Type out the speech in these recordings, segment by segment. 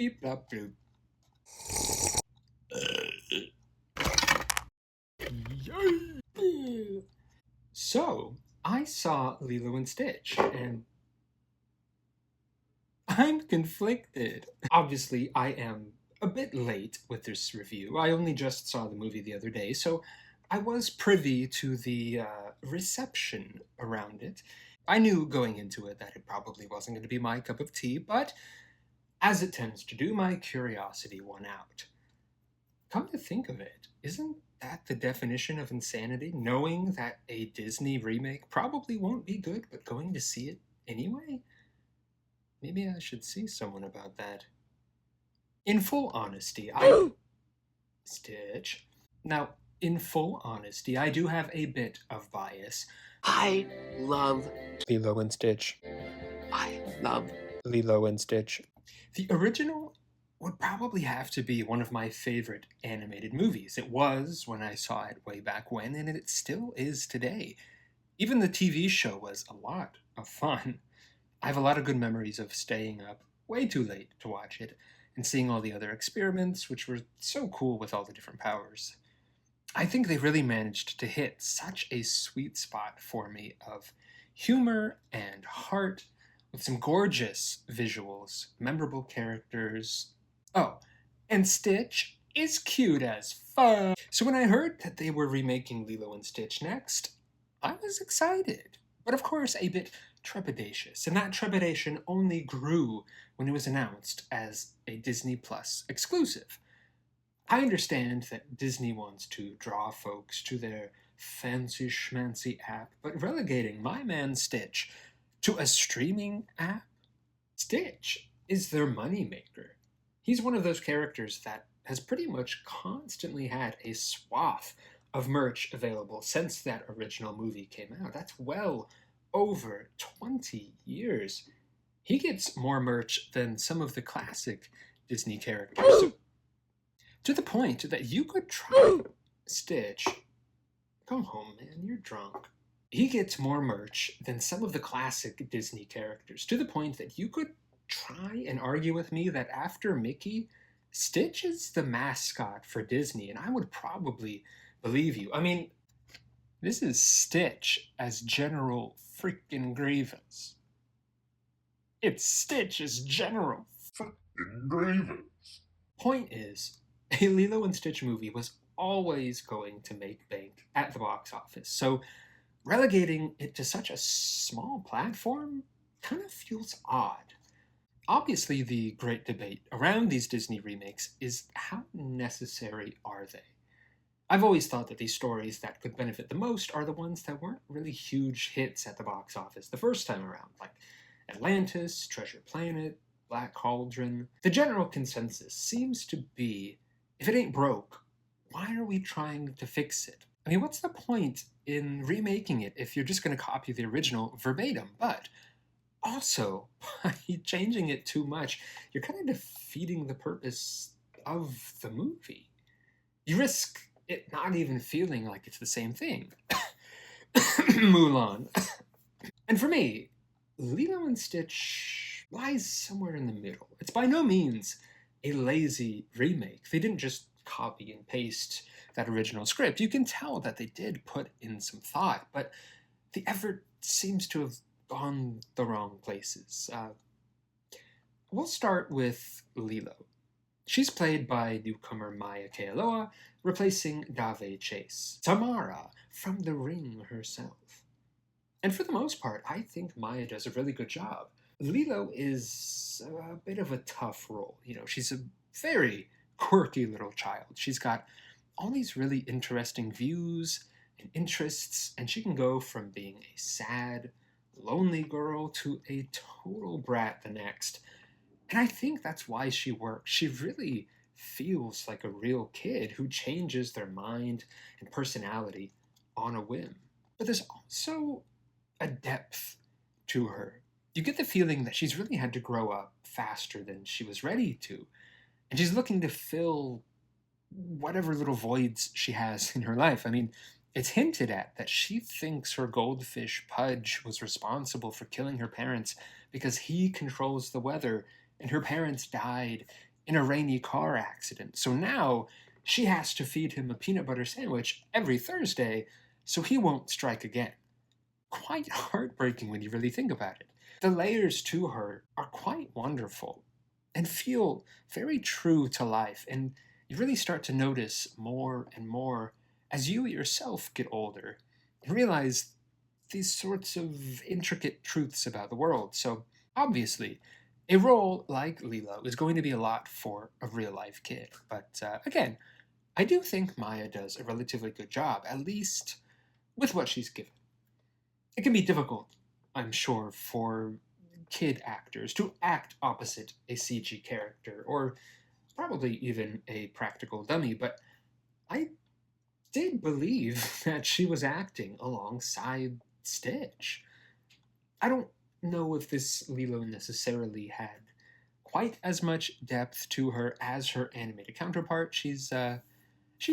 beep bop bloop. So, I saw Lilo and Stitch, and I'm conflicted. Obviously, I am a bit late with this review. I only just saw the movie the other day, so I was privy to the reception around it. I knew going into it that it probably wasn't going to be my cup of tea, but as it tends to do, my curiosity won out. Come to think of it, isn't that the definition of insanity? Knowing that a Disney remake probably won't be good, but going to see it anyway? Maybe I should see someone about that. In full honesty, Stitch. Now, in full honesty, I do have a bit of bias. I love Lilo and Stitch. I love Lilo and Stitch. The original would probably have to be one of my favorite animated movies. It was when I saw it way back when, and it still is today. Even the TV show was a lot of fun. I have a lot of good memories of staying up way too late to watch it and seeing all the other experiments, which were so cool with all the different powers. I think they really managed to hit such a sweet spot for me of humor and heart with some gorgeous visuals, memorable characters. Oh, and Stitch is cute as fuck. So when I heard that they were remaking Lilo and Stitch next, I was excited, but of course a bit trepidatious, and that trepidation only grew when it was announced as a Disney Plus exclusive. I understand that Disney wants to draw folks to their fancy schmancy app, but relegating my man Stitch to a streaming app? Stitch is their moneymaker. He's one of those characters that has pretty much constantly had a swath of merch available since that original movie came out. That's well over 20 years. He gets more merch than some of the classic Disney characters. So, to the point that you could try Stitch. Go home, man, you're drunk. He gets more merch than some of the classic Disney characters, to the point that you could try and argue with me that after Mickey, Stitch is the mascot for Disney, and I would probably believe you. I mean, this is Stitch as General freaking Grievous. It's Stitch as General freaking Grievous. Point is, a Lilo and Stitch movie was always going to make bank at the box office, so relegating it to such a small platform kind of feels odd. Obviously, the great debate around these Disney remakes is how necessary are they? I've always thought that these stories that could benefit the most are the ones that weren't really huge hits at the box office the first time around, like Atlantis, Treasure Planet, Black Cauldron. The general consensus seems to be, if it ain't broke, why are we trying to fix it? I mean, what's the point in remaking it if you're just going to copy the original verbatim? But also, by changing it too much, you're kind of defeating the purpose of the movie. You risk it not even feeling like it's the same thing. Mulan. And for me, Lilo and Stitch lies somewhere in the middle. It's by no means a lazy remake. They didn't just copy and paste that original script. You can tell that they did put in some thought, but the effort seems to have gone the wrong places. We'll start with Lilo. She's played by newcomer Maya Kealoha, replacing Dave Chase, Tamara from The Ring herself. And for the most part, I think Maya does a really good job. Lilo is a bit of a tough role. You know, she's a very quirky little child. She's got all these really interesting views and interests, and she can go from being a sad, lonely girl to a total brat the next. And I think that's why she works. She really feels like a real kid who changes their mind and personality on a whim. But there's also a depth to her. You get the feeling that she's really had to grow up faster than she was ready to. And she's looking to fill whatever little voids she has in her life. I mean, it's hinted at that she thinks her goldfish Pudge was responsible for killing her parents because he controls the weather and her parents died in a rainy car accident. So now she has to feed him a peanut butter sandwich every Thursday so he won't strike again. Quite heartbreaking when you really think about it. The layers to her are quite wonderful and feel very true to life, and you really start to notice more and more as you yourself get older and realize these sorts of intricate truths about the world. So, obviously, a role like Lilo is going to be a lot for a real life kid. But again, I do think Maya does a relatively good job, at least with what she's given. It can be difficult, I'm sure, for kid actors to act opposite a CG character, or probably even a practical dummy, but I did believe that she was acting alongside Stitch. I don't know if this Lilo necessarily had quite as much depth to her as her animated counterpart. She's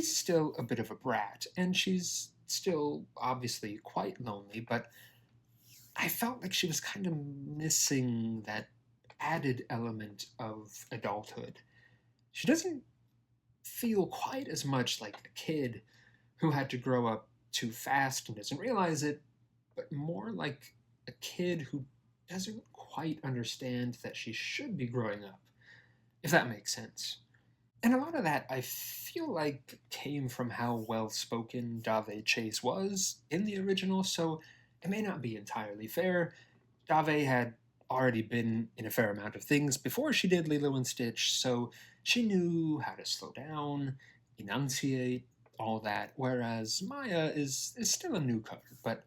still a bit of a brat, and she's still obviously quite lonely, but I felt like she was kind of missing that added element of adulthood. She doesn't feel quite as much like a kid who had to grow up too fast and doesn't realize it, but more like a kid who doesn't quite understand that she should be growing up, if that makes sense. And a lot of that, I feel like, came from how well spoken Dave Chase was in the original, so it may not be entirely fair. Dave had already been in a fair amount of things before she did Lilo and Stitch, so she knew how to slow down, enunciate, all that, whereas Maya is still a newcomer, but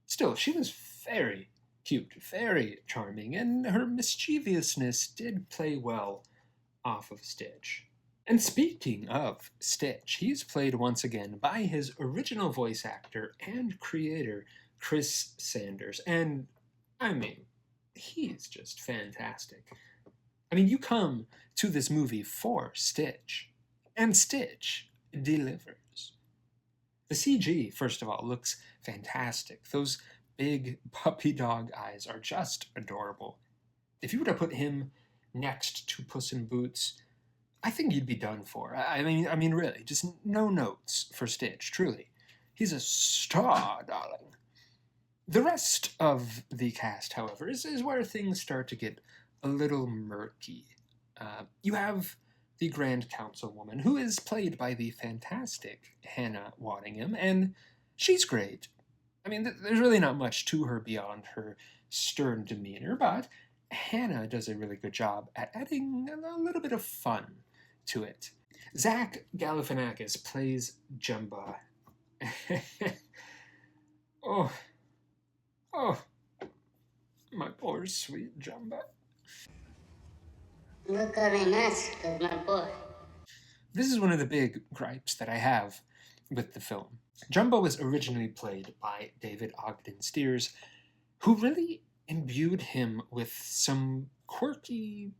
still, she was very cute, very charming, and her mischievousness did play well off of Stitch. And speaking of Stitch, he's played once again by his original voice actor and creator, Chris Sanders. And I mean, he's just fantastic. I mean, you come to this movie for Stitch, and Stitch delivers. The CG, first of all, looks fantastic. Those big puppy dog eyes are just adorable. If you were to put him next to Puss in Boots, I think you'd be done for. I mean, really, just no notes for Stitch. Truly, he's a star, darling. The rest of the cast, however, is where things start to get a little murky. You have the Grand Councilwoman, who is played by the fantastic Hannah Waddingham, and she's great. I mean, there's really not much to her beyond her stern demeanor, but Hannah does a really good job at adding a little bit of fun to it. Zach Galifianakis plays Jumba. oh, oh, my poor sweet Jumba. Look very nice, my boy. This is one of the big gripes that I have with the film. Jumbo was originally played by David Ogden Stiers, who really imbued him with some quirky,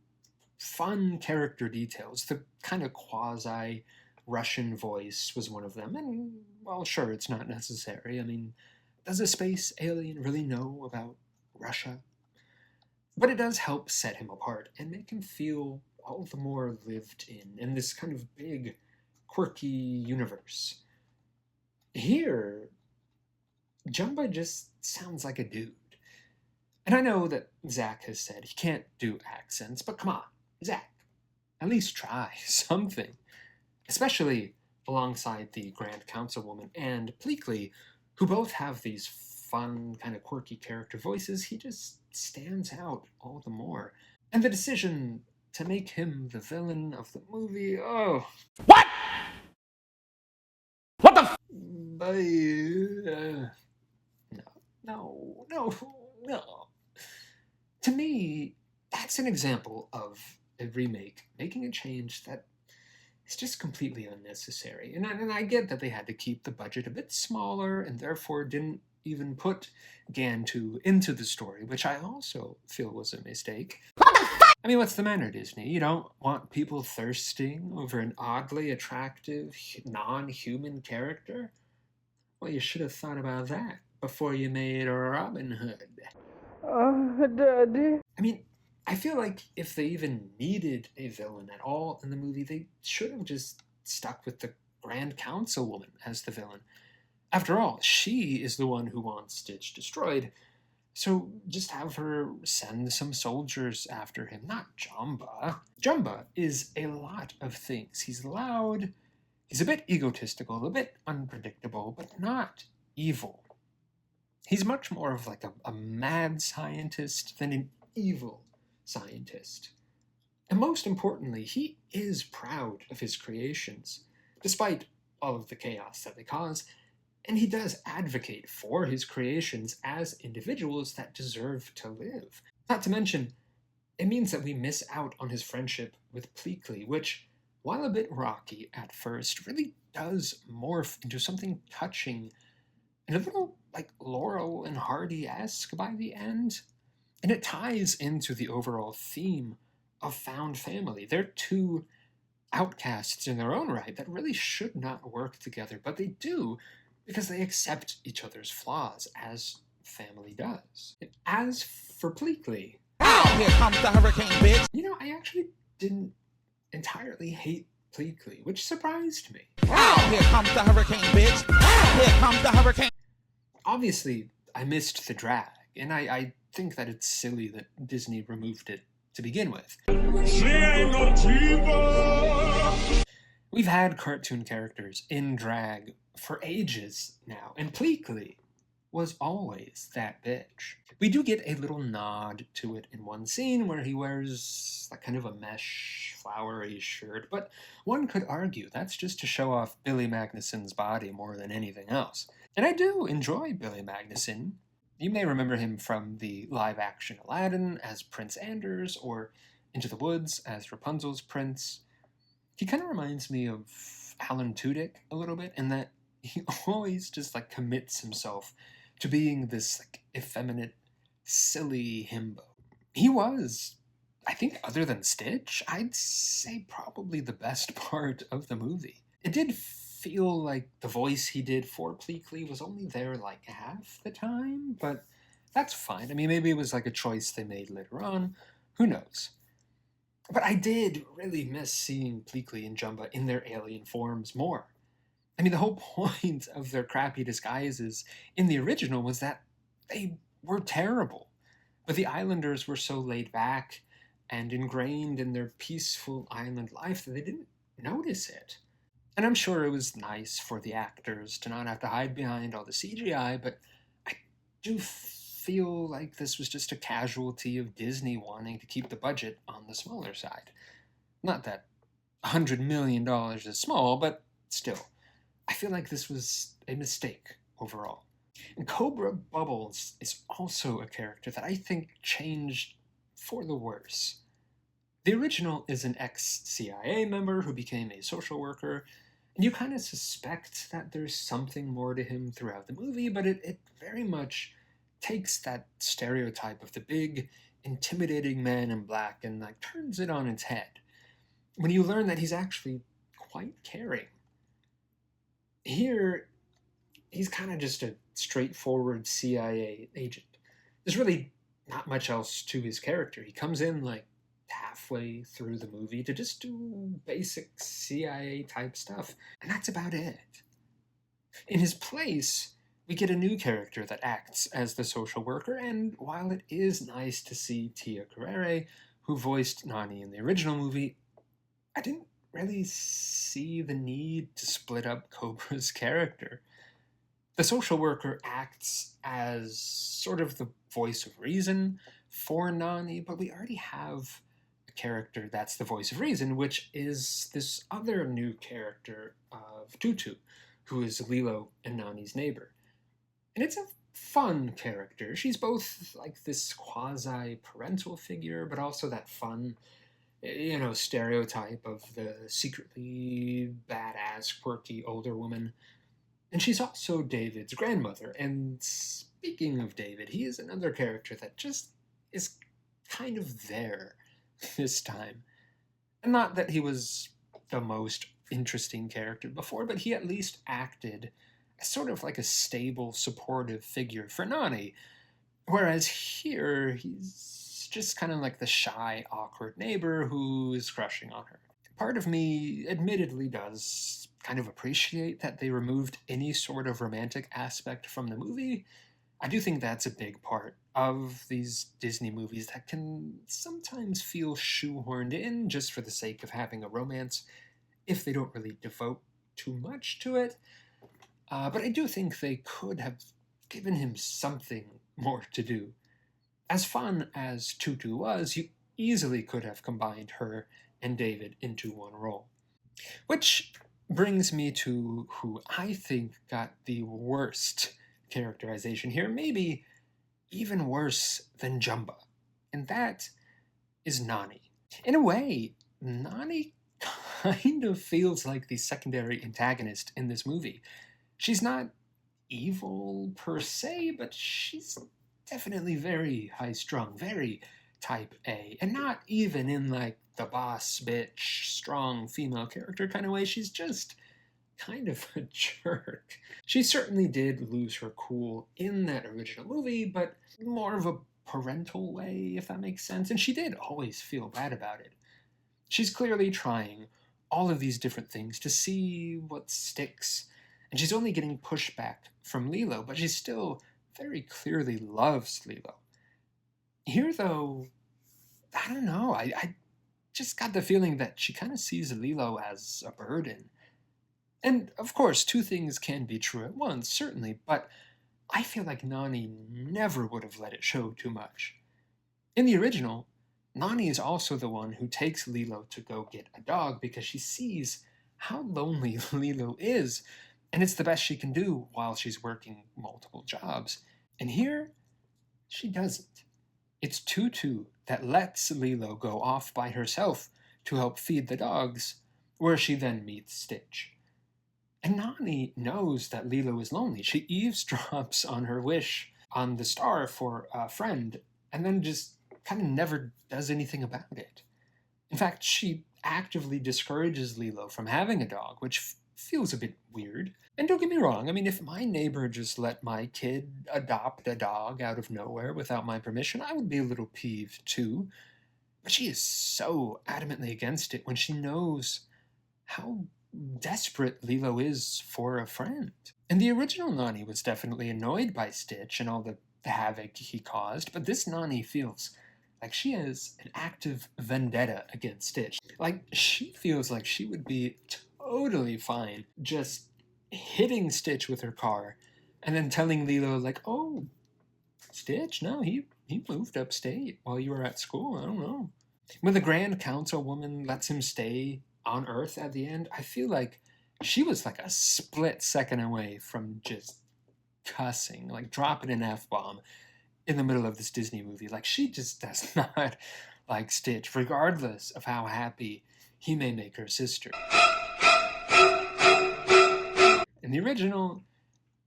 fun character details. The kind of quasi Russian voice was one of them, and, well, sure, it's not necessary. I mean, does a space alien really know about Russia? But it does help set him apart and make him feel all the more lived in this kind of big, quirky universe. Here, Jumba just sounds like a dude. And I know that Zach has said he can't do accents, but come on, Zach, at least try something. Especially alongside the Grand Councilwoman and Pleakley, who both have these fun, kind of quirky character voices. He just stands out all the more. And the decision to make him the villain of the movie, oh. What? What the? No. To me, that's an example of a remake making a change that is just completely unnecessary. And I get that they had to keep the budget a bit smaller and therefore didn't even put Gantu into the story, which I also feel was a mistake. I mean, what's the matter, Disney? You don't want people thirsting over an oddly attractive, non-human character? Well, you should have thought about that before you made Robin Hood. Daddy. I mean, I feel like if they even needed a villain at all in the movie, they should have just stuck with the Grand Councilwoman as the villain. After all, she is the one who wants Stitch destroyed, so just have her send some soldiers after him, not Jumba. Jumba is a lot of things. He's loud, he's a bit egotistical, a bit unpredictable, but not evil. He's much more of like a mad scientist than an evil scientist. And most importantly, he is proud of his creations, despite all of the chaos that they cause, and he does advocate for his creations as individuals that deserve to live. Not to mention, it means that we miss out on his friendship with Pleakley, which, while a bit rocky at first, really does morph into something touching and a little like Laurel and Hardy-esque by the end. And it ties into the overall theme of found family. They're two outcasts in their own right that really should not work together, but they do because they accept each other's flaws, as family does. And as for Pleakley, oh, here comes the hurricane, bitch. I actually didn't entirely hate Pleakley, which surprised me. Oh, here comes the hurricane, bitch. Here comes the hurricane. Obviously, I missed the drag, and I think that it's silly that Disney removed it to begin with. She ain't no diva. We've had cartoon characters in drag for ages now, and Pleakley was always that bitch. We do get a little nod to it in one scene where he wears like kind of a mesh flowery shirt, but one could argue that's just to show off Billy Magnuson's body more than anything else. And I do enjoy Billy Magnuson. You may remember him from the live-action Aladdin as Prince Anders, or Into the Woods as Rapunzel's prince. He kind of reminds me of Alan Tudyk a little bit, in that he always just like commits himself to being this like effeminate, silly himbo. He was, I think, other than Stitch, I'd say probably the best part of the movie. It did feel like the voice he did for Pleakley was only there like half the time, but that's fine. I mean, maybe it was like a choice they made later on. Who knows? But I did really miss seeing Pleakley and Jumba in their alien forms more. I mean, the whole point of their crappy disguises in the original was that they were terrible. But the islanders were so laid back and ingrained in their peaceful island life that they didn't notice it. And I'm sure it was nice for the actors to not have to hide behind all the CGI, but I do feel like this was just a casualty of Disney wanting to keep the budget on the smaller side. Not that $100 million is small, but still. I feel like this was a mistake overall. And Cobra Bubbles is also a character that I think changed for the worse. The original is an ex-CIA member who became a social worker, and you kind of suspect that there's something more to him throughout the movie, but it very much takes that stereotype of the big, intimidating man in black and like turns it on its head when you learn that he's actually quite caring. Here, he's kind of just a straightforward CIA agent. There's really not much else to his character. He comes in like halfway through the movie to just do basic CIA type stuff, and that's about it. In his place, we get a new character that acts as the social worker, and while it is nice to see Tia Carrere, who voiced Nani in the original movie, I didn't really see the need to split up Cobra's character. The social worker acts as sort of the voice of reason for Nani, but we already have a character that's the voice of reason, which is this other new character of Tutu, who is Lilo and Nani's neighbor. And it's a fun character. She's both like this quasi-parental figure, but also that fun, stereotype of the secretly badass, quirky older woman. And she's also David's grandmother. And speaking of David, he is another character that just is kind of there this time. And not that he was the most interesting character before, but he at least acted as sort of like a stable, supportive figure for Nani. Whereas here, he's just kind of like the shy, awkward neighbor who is crushing on her. Part of me admittedly does kind of appreciate that they removed any sort of romantic aspect from the movie. I do think that's a big part of these Disney movies that can sometimes feel shoehorned in just for the sake of having a romance if they don't really devote too much to it. But I do think they could have given him something more to do. As fun as Tutu was, you easily could have combined her and David into one role. Which brings me to who I think got the worst characterization here, maybe even worse than Jumba, and that is Nani. In a way, Nani kind of feels like the secondary antagonist in this movie. She's not evil per se, but she's definitely very high strung, very type A, and not even in like the boss bitch, strong female character kind of way. She's just kind of a jerk. She certainly did lose her cool in that original movie, but more of a parental way, if that makes sense. And she did always feel bad about it. She's clearly trying all of these different things to see what sticks. And she's only getting pushback from Lilo, but she still very clearly loves Lilo. Here, though, I don't know. I just got the feeling that she kind of sees Lilo as a burden. And of course, two things can be true at once, certainly, but I feel like Nani never would have let it show too much. In the original, Nani is also the one who takes Lilo to go get a dog because she sees how lonely Lilo is, and it's the best she can do while she's working multiple jobs. And here, she doesn't. It's Tutu that lets Lilo go off by herself to help feed the dogs, where she then meets Stitch. And Nani knows that Lilo is lonely. She eavesdrops on her wish on the star for a friend, and then just kind of never does anything about it. In fact, she actively discourages Lilo from having a dog, which feels a bit weird. And don't get me wrong, I mean, if my neighbor just let my kid adopt a dog out of nowhere without my permission, I would be a little peeved too. But she is so adamantly against it when she knows how desperate Lilo is for a friend. And the original Nani was definitely annoyed by Stitch and all the havoc he caused, but this Nani feels like she has an active vendetta against Stitch. Like, she feels like she would be totally fine just hitting Stitch with her car and then telling Lilo, like, oh, Stitch, no, he moved upstate while you were at school. I don't know. When the Grand Councilwoman lets him stay on Earth at the end, I feel like she was like a split second away from just cussing, like dropping an F-bomb in the middle of this Disney movie. Like, she just does not like Stitch, regardless of how happy he may make her sister. In the original,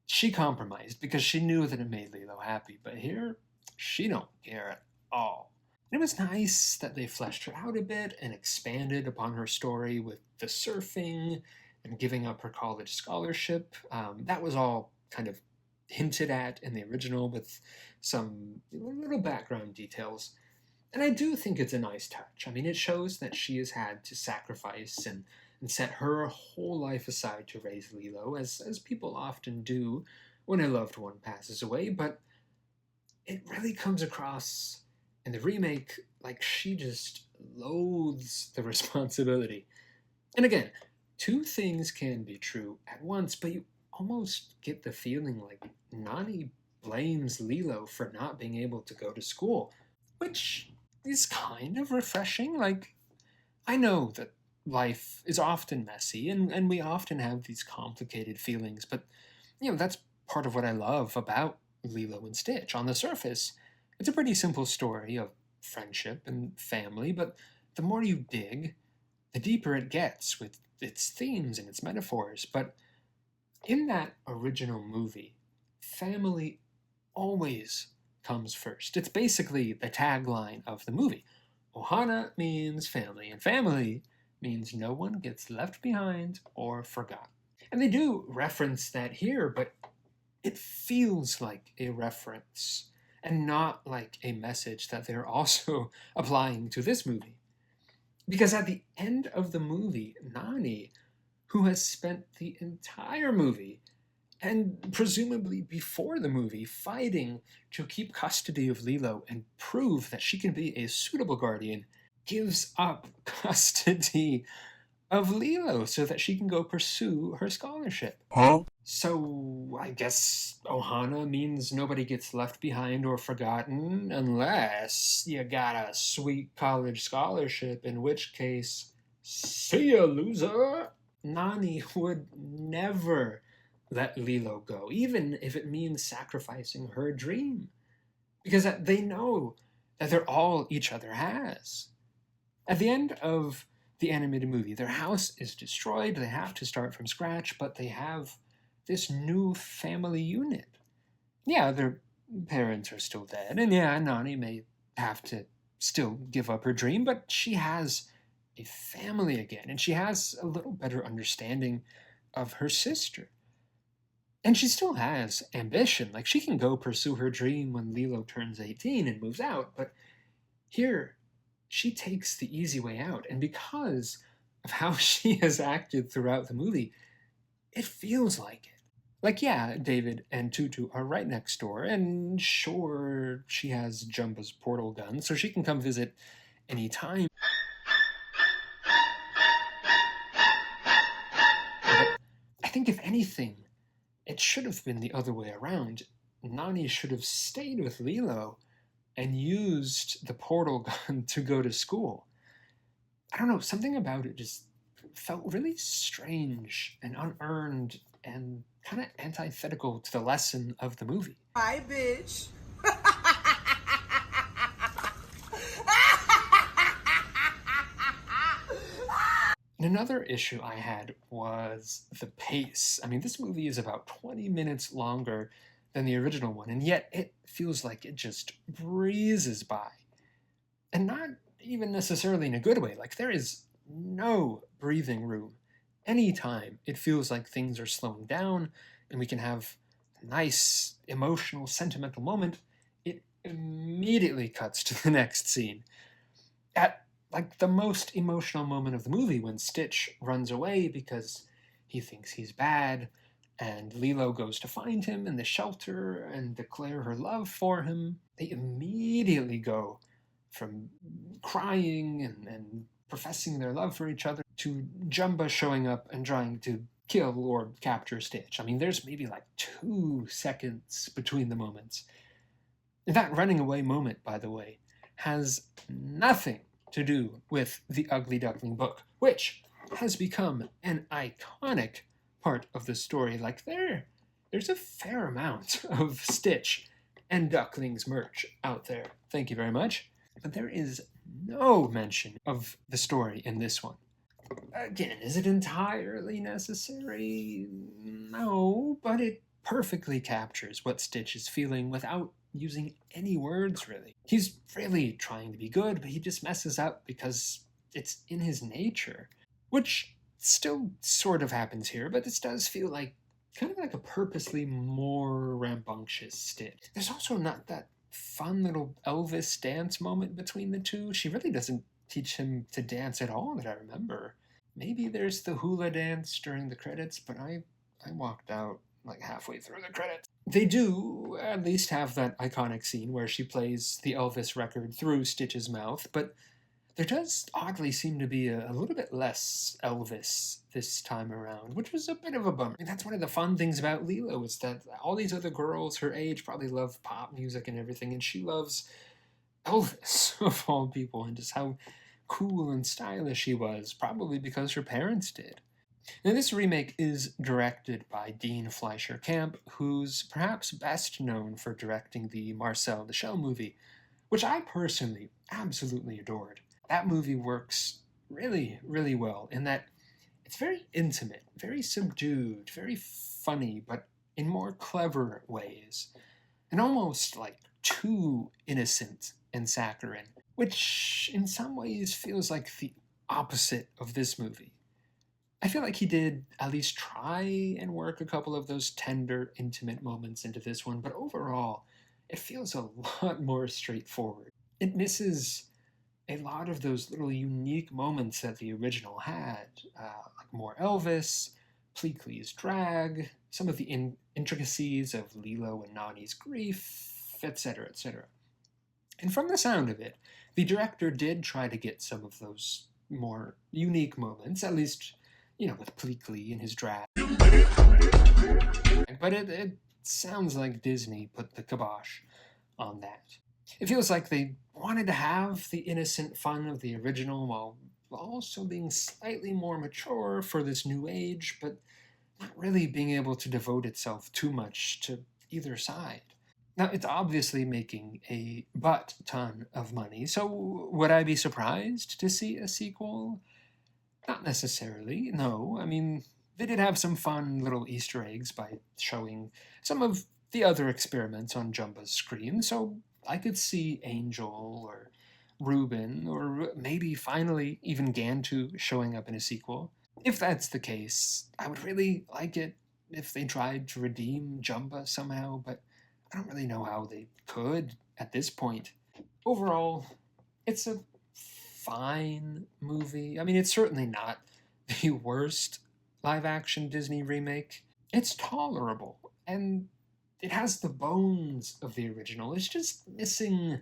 she compromised because she knew that it made Lilo happy, but here, she don't care at all. And it was nice that they fleshed her out a bit and expanded upon her story with the surfing and giving up her college scholarship. That was all kind of hinted at in the original with some little background details. And I do think it's a nice touch. I mean, it shows that she has had to sacrifice and set her whole life aside to raise Lilo, as people often do when a loved one passes away, but it really comes across in the remake like she just loathes the responsibility. And again, two things can be true at once, but you almost get the feeling like Nani blames Lilo for not being able to go to school, which is kind of refreshing. Like, I know that life is often messy and we often have these complicated feelings, but that's part of what I love about Lilo and Stitch. On the surface, it's a pretty simple story of friendship and family, but the more you dig, the deeper it gets with its themes and its metaphors. But in that original movie, family always comes first. It's basically the tagline of the movie. Ohana means family, and family means no one gets left behind or forgotten. And they do reference that here, but it feels like a reference and not like a message that they're also applying to this movie. Because at the end of the movie, Nani, who has spent the entire movie and presumably before the movie fighting to keep custody of Lilo and prove that she can be a suitable guardian, gives up custody of Lilo so that she can go pursue her scholarship. Huh? So I guess Ohana means nobody gets left behind or forgotten unless you got a sweet college scholarship, in which case, see ya, loser! Nani would never let Lilo go, even if it means sacrificing her dream. Because they know that they're all each other has. At the end of the animated movie, their house is destroyed, they have to start from scratch, but they have this new family unit. Yeah, their parents are still dead, and yeah, Nani may have to still give up her dream, but she has a family again, and she has a little better understanding of her sister. And she still has ambition. Like, she can go pursue her dream when Lilo turns 18 and moves out, but here, she takes the easy way out. And because of how she has acted throughout the movie, it feels like it. Like, yeah, David and Tutu are right next door, and sure, she has Jumba's portal gun, so she can come visit anytime. But I think, if anything, it should have been the other way around. Nani should have stayed with Lilo and used the portal gun to go to school. I don't know, something about it just felt really strange and unearned and kind of antithetical to the lesson of the movie. Hi, bitch. And another issue I had was the pace. I mean, this movie is about 20 minutes longer than the original one, and yet it feels like it just breezes by. And not even necessarily in a good way. Like, there is no breathing room. Anytime it feels like things are slowing down and we can have a nice, emotional, sentimental moment, it immediately cuts to the next scene. At like the most emotional moment of the movie, when Stitch runs away because he thinks he's bad, and Lilo goes to find him in the shelter and declare her love for him, they immediately go from crying and professing their love for each other to Jumba showing up and trying to kill or capture Stitch. I mean, there's maybe like 2 seconds between the moments. That running away moment, by the way, has nothing to do with the Ugly Duckling book, which has become an iconic part of the story. Like, there's a fair amount of Stitch and Ducklings merch out there. Thank you very much. But there is no mention of the story in this one. Again, is it entirely necessary? No, but it perfectly captures what Stitch is feeling without using any words, really. He's really trying to be good, but he just messes up because it's in his nature. Which still sort of happens here, but this does feel like kind of like a purposely more rambunctious Stitch. There's also not that fun little Elvis dance moment between the two. She really doesn't teach him to dance at all that I remember. Maybe there's the hula dance during the credits, but I walked out like halfway through the credits. They do at least have that iconic scene where she plays the Elvis record through Stitch's mouth, but there does oddly seem to be a little bit less Elvis this time around, which was a bit of a bummer. And that's one of the fun things about Lilo, is that all these other girls her age probably love pop music and everything, and she loves Elvis, of all people, and just how cool and stylish he was, probably because her parents did. Now, this remake is directed by Dean Fleischer Camp, who's perhaps best known for directing the Marcel the Shell movie, which I personally absolutely adored. That movie works really, really well in that it's very intimate, very subdued, very funny, but in more clever ways, and almost like too innocent and saccharine, which in some ways feels like the opposite of this movie. I feel like he did at least try and work a couple of those tender, intimate moments into this one, but overall, it feels a lot more straightforward. It misses a lot of those little unique moments that the original had, like more Elvis, Pleakley's drag, some of the intricacies of Lilo and Nani's grief, etc., etc. And from the sound of it, the director did try to get some of those more unique moments, at least, with Pleakley and his drag. But it sounds like Disney put the kibosh on that. It feels like they wanted to have the innocent fun of the original while also being slightly more mature for this new age, but not really being able to devote itself too much to either side. Now, it's obviously making a butt ton of money, so would I be surprised to see a sequel? Not necessarily, no. I mean, they did have some fun little Easter eggs by showing some of the other experiments on Jumba's screen, so I could see Angel or Reuben or maybe finally even Gantu showing up in a sequel. If that's the case, I would really like it if they tried to redeem Jumba somehow, but I don't really know how they could at this point. Overall, it's a fine movie. I mean, it's certainly not the worst live-action Disney remake. It's tolerable, and it has the bones of the original. It's just missing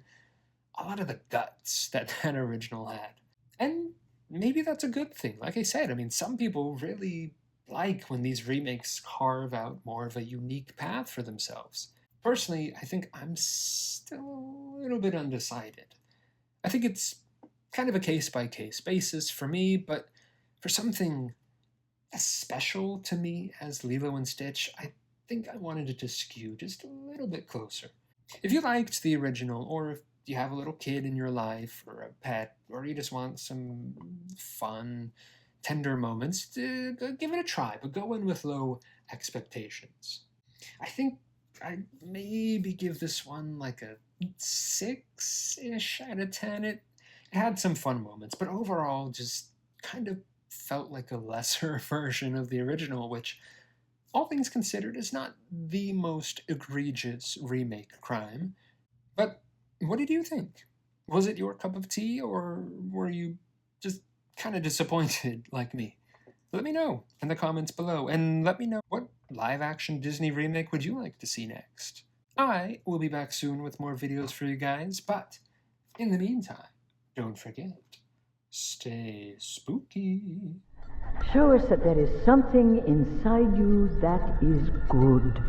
a lot of the guts that that original had. And maybe that's a good thing. Like I said, I mean, some people really like when these remakes carve out more of a unique path for themselves. Personally, I think I'm still a little bit undecided. I think it's kind of a case-by-case basis for me, but for something as special to me as Lilo and Stitch, I think I wanted it to skew just a little bit closer. If you liked the original, or if you have a little kid in your life, or a pet, or you just want some fun, tender moments, give it a try, but go in with low expectations. I think I'd maybe give this one like a 6-ish out of 10. It had some fun moments, but overall just kind of felt like a lesser version of the original, which, all things considered, is not the most egregious remake crime. But what did you think? Was it your cup of tea, or were you just kind of disappointed like me? Let me know in the comments below, and let me know what live-action Disney remake would you like to see next. I will be back soon with more videos for you guys, but in the meantime, don't forget, stay spooky. Show us that there is something inside you that is good.